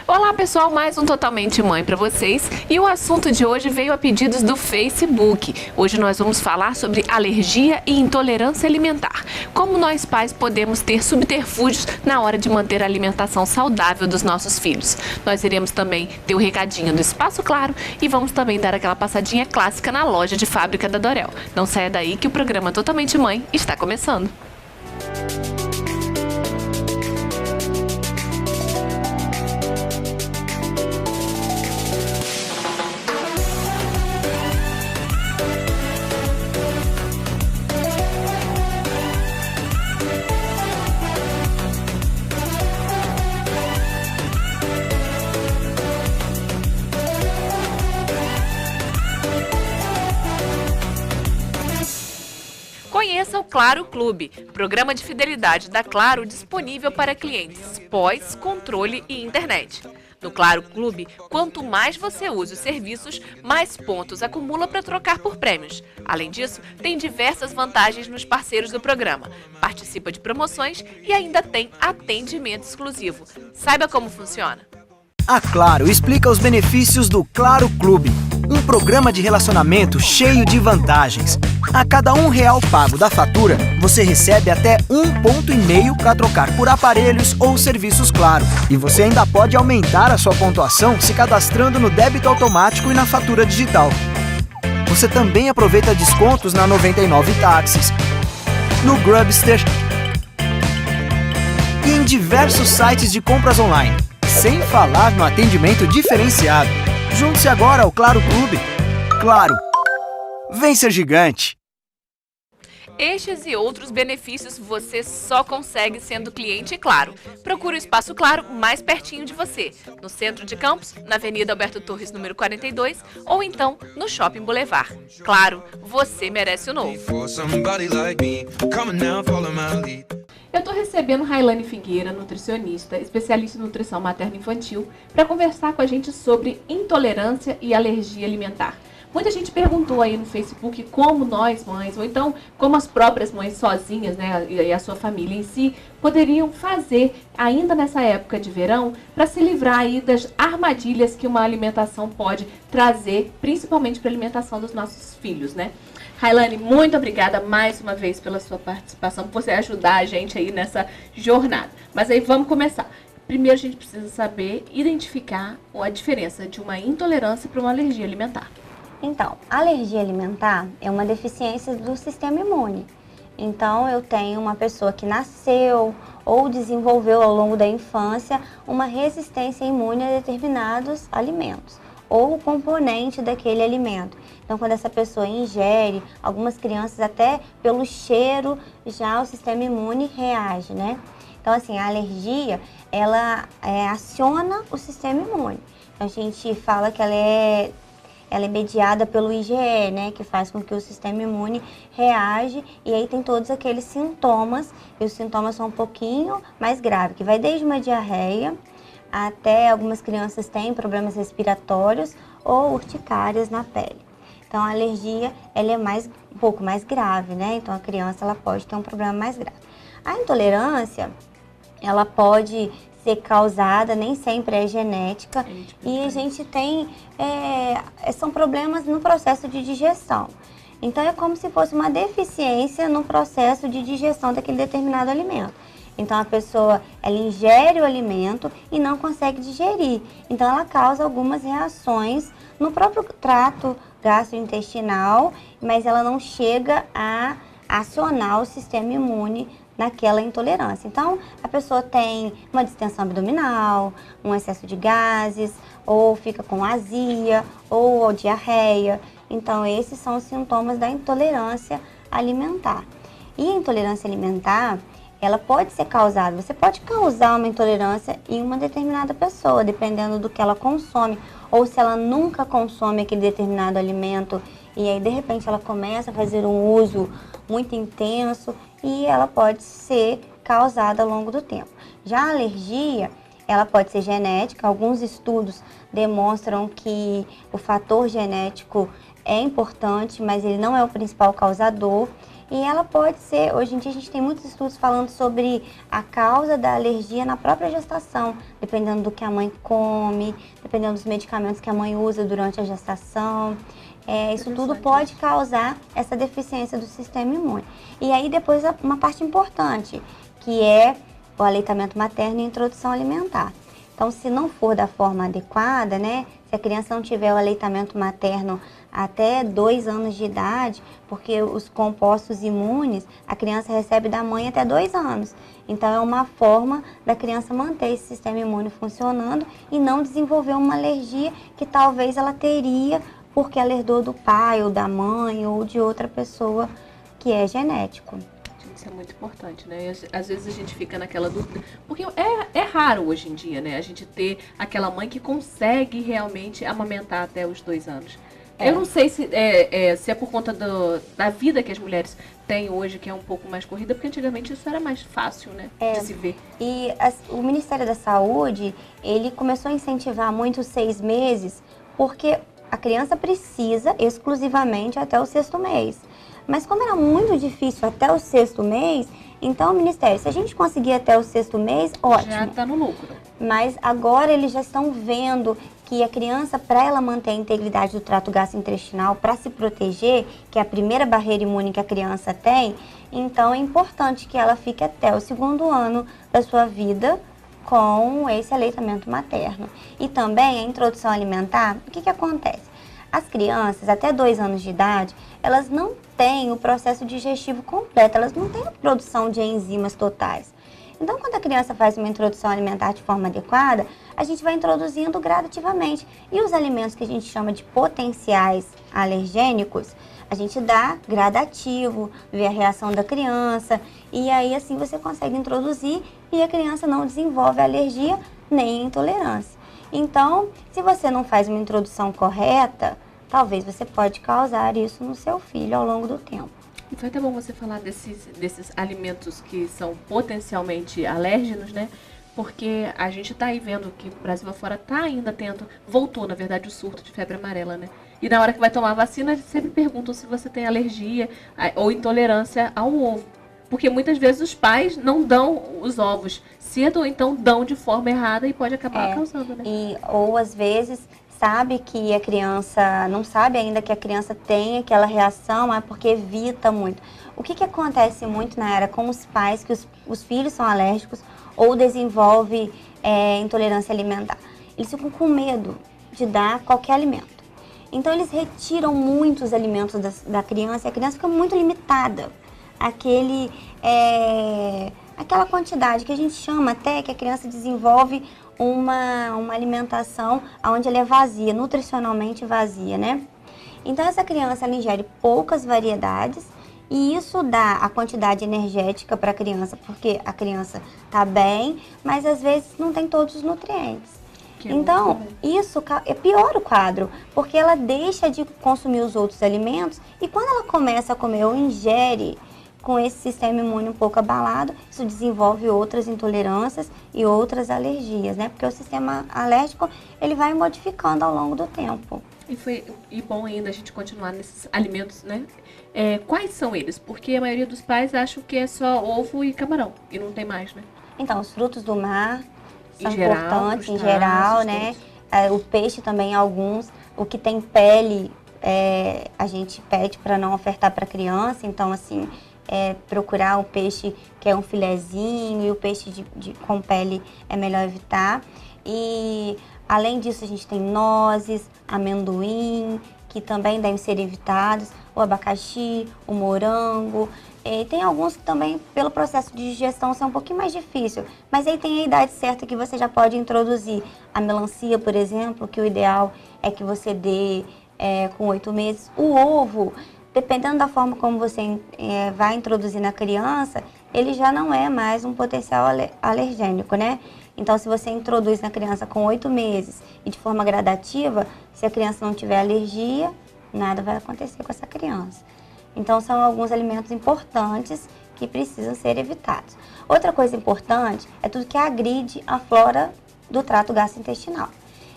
Olá pessoal, mais um Totalmente Mãe para vocês e o assunto de hoje veio a pedidos do Facebook. Hoje nós vamos falar sobre alergia e intolerância alimentar. Como nós pais podemos ter subterfúgios na hora de manter a alimentação saudável dos nossos filhos. Nós iremos também ter o recadinho do Espaço Claro e vamos também dar aquela passadinha clássica na loja de fábrica da Dorel. Não saia daí que o programa Totalmente Mãe está começando. Conheça o Claro Clube, programa de fidelidade da Claro disponível para clientes pós, controle e internet. No Claro Clube, quanto mais você usa os serviços, mais pontos acumula para trocar por prêmios. Além disso, tem diversas vantagens nos parceiros do programa. Participa de promoções e ainda tem atendimento exclusivo. Saiba como funciona. A Claro explica os benefícios do Claro Clube, um programa de relacionamento cheio de vantagens. A cada R$1 pago da fatura, você recebe até 1,5 ponto para trocar por aparelhos ou serviços Claro. E você ainda pode aumentar a sua pontuação se cadastrando no débito automático e na fatura digital. Você também aproveita descontos na 99 Táxis, no Grubster e em diversos sites de compras online. Sem falar no atendimento diferenciado. Junte-se agora ao Claro Clube. Claro, vem ser gigante! Estes e outros benefícios você só consegue sendo cliente Claro. Procure o Espaço Claro mais pertinho de você, no centro de Campos, na Avenida Alberto Torres, número 42, ou então no Shopping Boulevard. Claro, você merece o novo. Eu estou recebendo Railane Figueira, nutricionista, especialista em nutrição materno-infantil, para conversar com a gente sobre intolerância e alergia alimentar. Muita gente perguntou aí no Facebook como nós, mães, ou então como as próprias mães sozinhas, né, e a sua família em si, poderiam fazer ainda nessa época de verão para se livrar aí das armadilhas que uma alimentação pode trazer, principalmente para a alimentação dos nossos filhos, né? Railane, muito obrigada mais uma vez pela sua participação, por você ajudar a gente aí nessa jornada. Mas aí vamos começar. Primeiro a gente precisa saber identificar a diferença de uma intolerância para uma alergia alimentar. Então, a alergia alimentar é uma deficiência do sistema imune. Então, eu tenho uma pessoa que nasceu ou desenvolveu ao longo da infância uma resistência imune a determinados alimentos ou o componente daquele alimento. Então, quando essa pessoa ingere, algumas crianças até pelo cheiro, já o sistema imune reage, né? Então, assim, a alergia, ela aciona o sistema imune. Então, a gente fala que ela é mediada pelo IgE, né, que faz com que o sistema imune reage e aí tem todos aqueles sintomas, e os sintomas são um pouquinho mais graves, que vai desde uma diarreia até algumas crianças têm problemas respiratórios ou urticárias na pele. Então a alergia, ela é um pouco mais grave, né, então a criança ela pode ter um problema mais grave. A intolerância, ela pode ser causada, nem sempre é genética, e a gente tem, são problemas no processo de digestão. Então é como se fosse uma deficiência no processo de digestão daquele determinado alimento. Então a pessoa, ela ingere o alimento e não consegue digerir. Então ela causa algumas reações no próprio trato gastrointestinal, mas ela não chega a acionar o sistema imune naquela intolerância. Então, a pessoa tem uma distensão abdominal, um excesso de gases, ou fica com azia, ou diarreia. Então, esses são os sintomas da intolerância alimentar. E a intolerância alimentar, ela pode ser causada, você pode causar uma intolerância em uma determinada pessoa, dependendo do que ela consome, ou se ela nunca consome aquele determinado alimento, e aí, de repente, ela começa a fazer um uso muito intenso, e ela pode ser causada ao longo do tempo. Já a alergia, ela pode ser genética. Alguns estudos demonstram que o fator genético é importante, mas ele não é o principal causador. E ela pode ser, hoje em dia a gente tem muitos estudos falando sobre a causa da alergia na própria gestação, dependendo do que a mãe come, dependendo dos medicamentos que a mãe usa durante a gestação. Isso tudo pode causar essa deficiência do sistema imune. E aí depois uma parte importante, que é o aleitamento materno e a introdução alimentar. Então, se não for da forma adequada, né, se a criança não tiver o aleitamento materno até 2 anos de idade, porque os compostos imunes a criança recebe da mãe até 2 anos. Então, é uma forma da criança manter esse sistema imune funcionando e não desenvolver uma alergia que talvez ela teria porque ela herdou do pai ou da mãe ou de outra pessoa que é genético. Isso é muito importante, né? Às vezes a gente fica naquela dúvida, porque é raro hoje em dia, né? A gente ter aquela mãe que consegue realmente amamentar até os 2 anos. Eu não sei se é por conta da vida que as mulheres têm hoje, que é um pouco mais corrida, porque antigamente isso era mais fácil, né, de se ver. E o Ministério da Saúde, ele começou a incentivar muito os 6 meses, porque a criança precisa exclusivamente até o 6º mês. Mas como era muito difícil até o 6º mês, então o Ministério, se a gente conseguir até o 6º mês, ótimo. Já está no lucro. Mas agora eles já estão vendo que a criança, para ela manter a integridade do trato gastrointestinal, para se proteger, que é a primeira barreira imune que a criança tem, então é importante que ela fique até o 2º ano da sua vida com esse aleitamento materno. E também a introdução alimentar, o que acontece? As crianças, até 2 anos de idade, elas não têm o processo digestivo completo, elas não têm a produção de enzimas totais. Então, quando a criança faz uma introdução alimentar de forma adequada, a gente vai introduzindo gradativamente. E os alimentos que a gente chama de potenciais alergênicos, a gente dá gradativo, vê a reação da criança, e aí assim você consegue introduzir e a criança não desenvolve alergia nem intolerância. Então, se você não faz uma introdução correta, talvez você pode causar isso no seu filho ao longo do tempo. E foi até bom você falar desses alimentos que são potencialmente alérgenos, né? Porque a gente está aí vendo que o Brasil afora está ainda voltou, na verdade, o surto de febre amarela, né? E na hora que vai tomar a vacina, sempre perguntam se você tem alergia ou intolerância ao ovo. Porque muitas vezes os pais não dão os ovos cedo ou então dão de forma errada e pode acabar causando, né? Ou às vezes sabe que a criança, não sabe ainda que a criança tem aquela reação, é porque evita muito. O que acontece muito na era com os pais, que os filhos são alérgicos ou desenvolvem intolerância alimentar? Eles ficam com medo de dar qualquer alimento. Então eles retiram muitos alimentos da criança e a criança fica muito limitada. Aquela quantidade que a gente chama até que a criança desenvolve uma alimentação onde ela é vazia, nutricionalmente vazia, né? Então essa criança ela ingere poucas variedades e isso dá a quantidade energética para a criança, porque a está bem, mas às vezes não tem todos os nutrientes. Então, isso piora o quadro, porque ela deixa de consumir os outros alimentos e quando ela começa a comer ou ingere com esse sistema imune um pouco abalado, isso desenvolve outras intolerâncias e outras alergias, né? Porque o sistema alérgico, ele vai modificando ao longo do tempo. E bom ainda a gente continuar nesses alimentos, né? Quais são eles? Porque a maioria dos pais acham que é só ovo e camarão, e não tem mais, né? Então, os frutos do mar são importantes, em geral, né? O peixe também, alguns. O que tem pele, a gente pede para não ofertar para criança, então, assim, procurar o peixe que é um filezinho e o peixe com pele é melhor evitar. E além disso a gente tem nozes, amendoim, que também devem ser evitados, o abacaxi, o morango. Tem alguns que também, pelo processo de digestão, são um pouquinho mais difícil, mas aí tem a idade certa que você já pode introduzir. A melancia, por exemplo, que o ideal é que você dê com 8 meses. O ovo, dependendo da forma como você vai introduzir na criança, ele já não é mais um potencial alergênico, né? Então, se você introduz na criança com 8 meses e de forma gradativa, se a criança não tiver alergia, nada vai acontecer com essa criança. Então, são alguns alimentos importantes que precisam ser evitados. Outra coisa importante é tudo que agride a flora do trato gastrointestinal.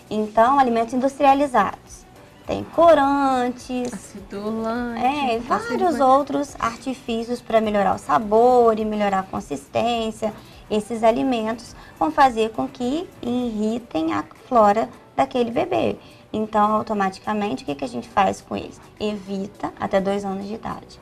Então, alimentos industrializados. tem corantes, acidulante, vários outros artifícios para melhorar o sabor e melhorar a consistência. Esses alimentos vão fazer com que irritem a flora daquele bebê. Então, automaticamente, o que a gente faz com eles? Evita até 2 anos de idade.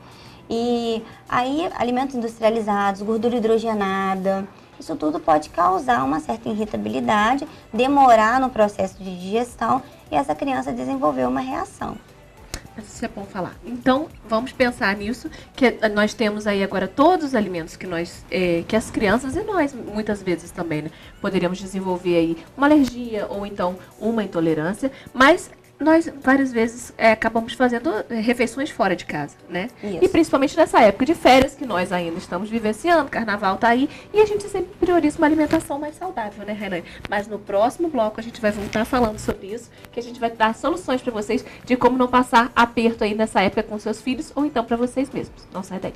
E aí, alimentos industrializados, gordura hidrogenada, isso tudo pode causar uma certa irritabilidade, demorar no processo de digestão e essa criança desenvolver uma reação. Isso é bom falar. Então, vamos pensar nisso, que nós temos aí agora todos os alimentos que as crianças e nós, muitas vezes também, né, poderíamos desenvolver aí uma alergia ou então uma intolerância, mas nós várias vezes acabamos fazendo refeições fora de casa, né? Isso. E principalmente nessa época de férias que nós ainda estamos vivenciando, carnaval tá aí, e a gente sempre prioriza uma alimentação mais saudável, né, Railane? Mas no próximo bloco a gente vai voltar falando sobre isso, que a gente vai dar soluções para vocês de como não passar aperto aí nessa época com seus filhos ou então para vocês mesmos. Não sai daí.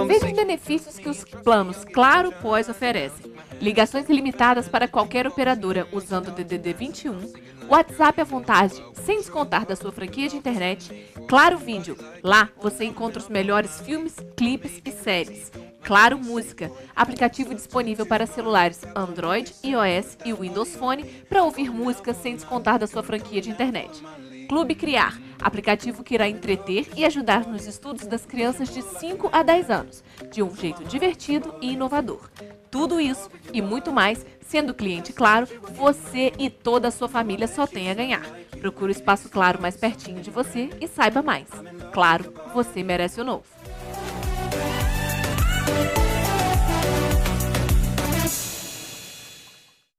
Veja os benefícios que os planos Claro Pós oferecem. Ligações ilimitadas para qualquer operadora usando o DDD 21, WhatsApp à vontade, sem descontar da sua franquia de internet, Claro Vídeo. Lá você encontra os melhores filmes, clipes e séries. Claro Música, aplicativo disponível para celulares Android, iOS e Windows Phone para ouvir música sem descontar da sua franquia de internet. Clube Criar, aplicativo que irá entreter e ajudar nos estudos das crianças de 5 a 10 anos, de um jeito divertido e inovador. Tudo isso e muito mais, sendo cliente Claro, você e toda a sua família só tem a ganhar. Procure o Espaço Claro mais pertinho de você e saiba mais. Claro, você merece o novo.